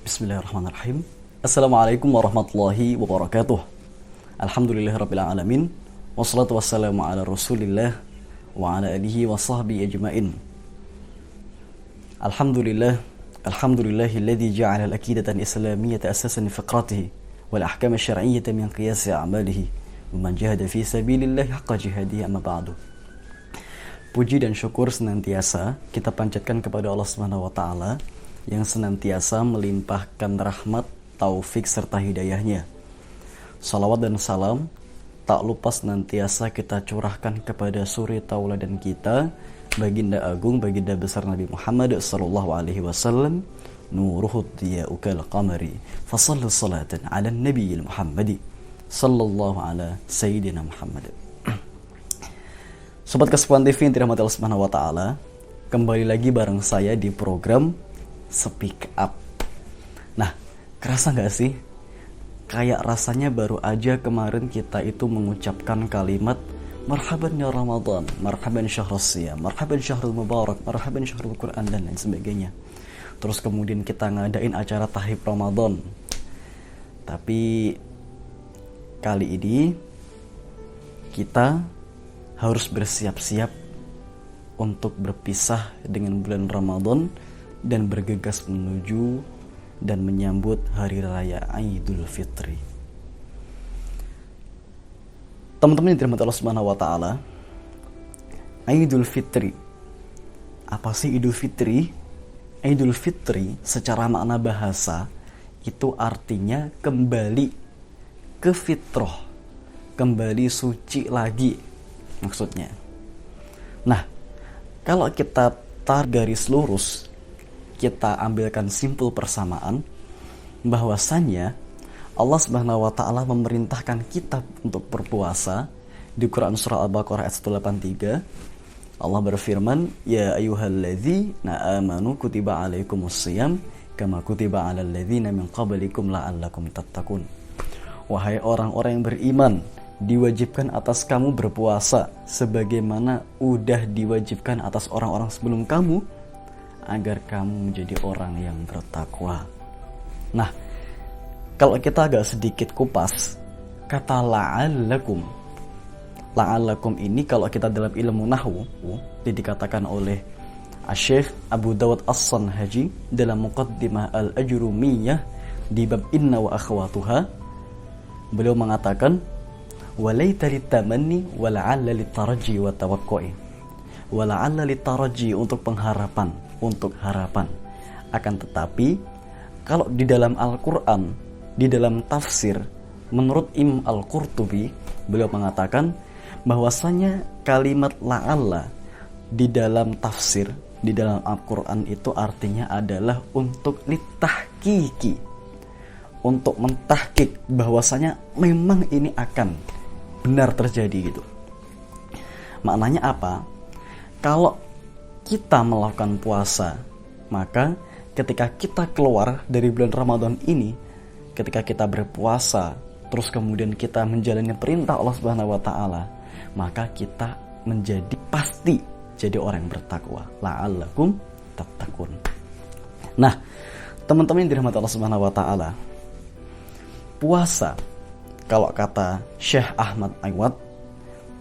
Bismillahirrahmanirrahim. Assalamualaikum warahmatullahi wabarakatuh. Alhamdulillahirrabbilalamin. Wassalatu wassalamu ala rasulillah wa ala alihi wa sahbihi ajma'in. Alhamdulillahilladzi ja'ala al-aqidatan islamiyyata asasan li fiqratihi wal ahkam asy-syar'iyyata min qiyasi a'malihi wa man jahada fi sabilillahi haqqa jihadihi amma ba'du. Puji dan syukur senantiasa kita panjatkan kepada Allah Subhanahu wa taala yang senantiasa melimpahkan rahmat, taufik serta hidayahnya. Salawat dan salam tak lupa senantiasa kita curahkan kepada suri tauladan kita, baginda agung, baginda besar Nabi Muhammad sallallahu alaihi wasallam, nuruhud diya'ukal qamari, fasallu salatan ala nabiyil Muhammadi sallallahu ala sayyidina Muhammad. Sobat Kesepuan TV yang dirahmati Allah Subhanahu wa taala, kembali lagi bareng saya di program Speak Up. Nah, kerasa gak sih? Kayak rasanya baru aja kemarin kita itu mengucapkan kalimat marhaban ya Ramadan, marhaban syahrul siyam, marhaban syahrul mubarak, marhaban syahrul Quran dan lain sebagainya. Terus kemudian kita ngadain acara tahlil Ramadan. Tapi kali ini kita harus bersiap-siap untuk berpisah dengan bulan Ramadan dan bergegas menuju dan menyambut hari raya Idul Fitri. Teman-teman yang dirahmati Allah Subhanahu wa taala, Idul Fitri. Apa sih Idul Fitri? Idul Fitri secara makna bahasa itu artinya kembali ke fitrah, kembali suci lagi maksudnya. Nah, kalau kita tarik garis lurus, kita ambilkan simpul persamaan bahwasannya Allah Subhanahu wa taala memerintahkan kita untuk berpuasa di Quran surah Al-Baqarah ayat 183. Allah berfirman, "Ya ayyuhalladzina amanu kutiba alaikumusshiyam kama kutiba alal ladzina min qablikum la'allakum tattaqun." Wahai orang-orang yang beriman, diwajibkan atas kamu berpuasa sebagaimana udah diwajibkan atas orang-orang sebelum kamu agar kamu menjadi orang yang bertakwa. Nah, kalau kita agak sedikit kupas, kata la'allakum. La'allakum ini kalau kita dalam ilmu nahwu, dikatakan oleh Asy-Syaikh Abu Dawud As-Sanhaji dalam Muqaddimah Al-Ajrumiyah di bab inna wa akhwatuha. Beliau mengatakan, walaita litamanni wa la'alla litaraji wa tawaqqu'i. Wa la'alla litaraji untuk pengharapan, untuk harapan. Akan tetapi kalau di dalam Al-Quran, di dalam tafsir, menurut Imam Al-Qurtubi, beliau mengatakan bahwasanya kalimat la'alla di dalam tafsir, di dalam Al-Quran itu artinya adalah untuk litahqiqi, untuk mentahqiq bahwasanya memang ini akan benar terjadi gitu. Maknanya apa? Kalau kita melakukan puasa, maka ketika kita keluar dari bulan Ramadan ini, ketika kita berpuasa, terus kemudian kita menjalani perintah Allah Subhanahu wa taala, maka kita menjadi pasti jadi orang yang bertakwa. La'allakum tattaqun. Nah, teman-teman yang dirahmati Allah Subhanahu wa taala, puasa, kalau kata Syekh Ahmad Aiwad,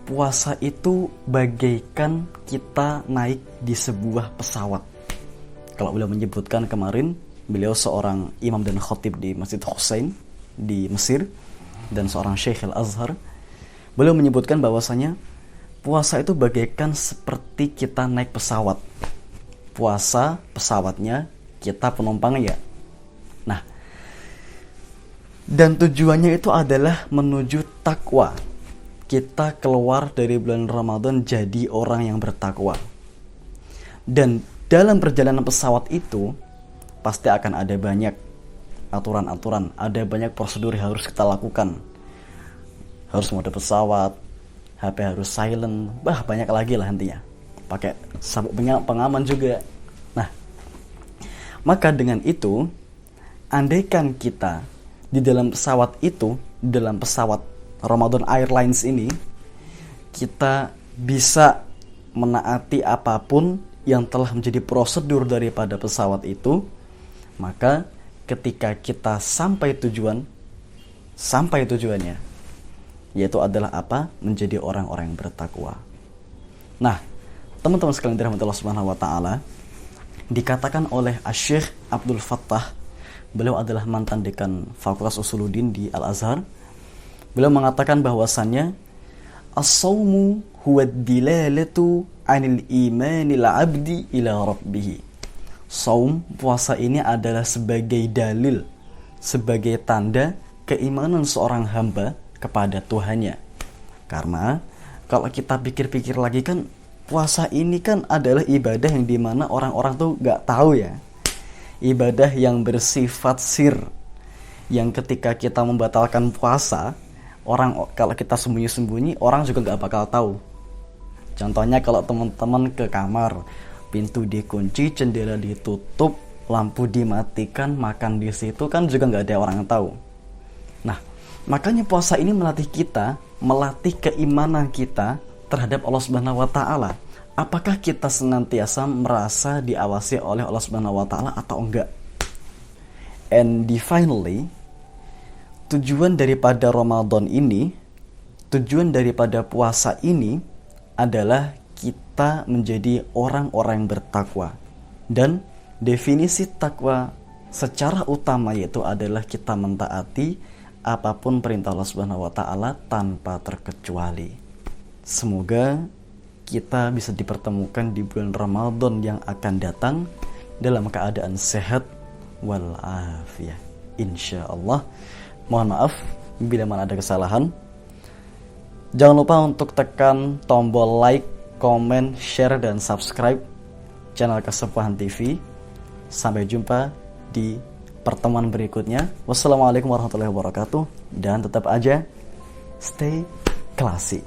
puasa itu bagaikan kita naik di sebuah pesawat. Kalau beliau menyebutkan kemarin, beliau seorang imam dan khatib di Masjid Husain di Mesir dan seorang Syekh Al-Azhar. Beliau menyebutkan bahwasanya puasa itu bagaikan seperti kita naik pesawat. Puasa pesawatnya, kita penumpangnya. Nah, dan tujuannya itu adalah menuju takwa. Kita keluar dari bulan Ramadan jadi orang yang bertakwa. Dan dalam perjalanan pesawat itu pasti akan ada banyak aturan-aturan, ada banyak prosedur yang harus kita lakukan. Harus mode pesawat, HP harus silent, banyak lagi lah intinya. Pakai sabuk pengaman juga. Nah, maka dengan itu, andaikan kita di dalam pesawat itu, di dalam pesawat Ramadan Airlines ini, kita bisa menaati apapun yang telah menjadi prosedur daripada pesawat itu, maka ketika kita sampai tujuannya, yaitu adalah apa? Menjadi orang-orang yang bertakwa. Nah, teman-teman sekalian dirahmati Allah Subhanahu wa taala, dikatakan oleh Asy-Syaikh Abdul Fattah, beliau adalah mantan dekan Fakultas Usuluddin di Al-Azhar. Beliau mengatakan bahwasannya as-shaumu huwa dilalatu 'anil imanil 'abdi ila rabbih. Saum, puasa ini adalah sebagai dalil, sebagai tanda keimanan seorang hamba kepada Tuhannya. Karena kalau kita pikir-pikir lagi kan, puasa ini kan adalah ibadah yang dimana orang-orang tuh gak tahu ya. Ibadah yang bersifat sir, yang ketika kita membatalkan puasa, kalau kita sembunyi-sembunyi, orang juga gak bakal tahu. Contohnya kalau teman-teman ke kamar, pintu dikunci, jendela ditutup, lampu dimatikan, makan di situ kan juga gak ada orang yang tahu. Nah, makanya puasa ini melatih kita, melatih keimanan kita terhadap Allah Subhanahu wa taala. Apakah kita senantiasa merasa diawasi oleh Allah Subhanahu wa taala atau enggak? And finally, tujuan daripada Ramadan ini, tujuan daripada puasa ini adalah kita menjadi orang-orang yang bertakwa. Dan definisi takwa secara utama yaitu adalah kita mentaati apapun perintah Allah Subhanahu wa taala tanpa terkecuali. Semoga kita bisa dipertemukan di bulan Ramadan yang akan datang dalam keadaan sehat walafiat, insyaallah. Mohon maaf bila mana ada kesalahan. Jangan lupa untuk tekan tombol like, comment, share, dan subscribe channel Kesepuhan TV. Sampai jumpa di pertemuan berikutnya. Wassalamualaikum warahmatullahi wabarakatuh. Dan tetap aja stay classy.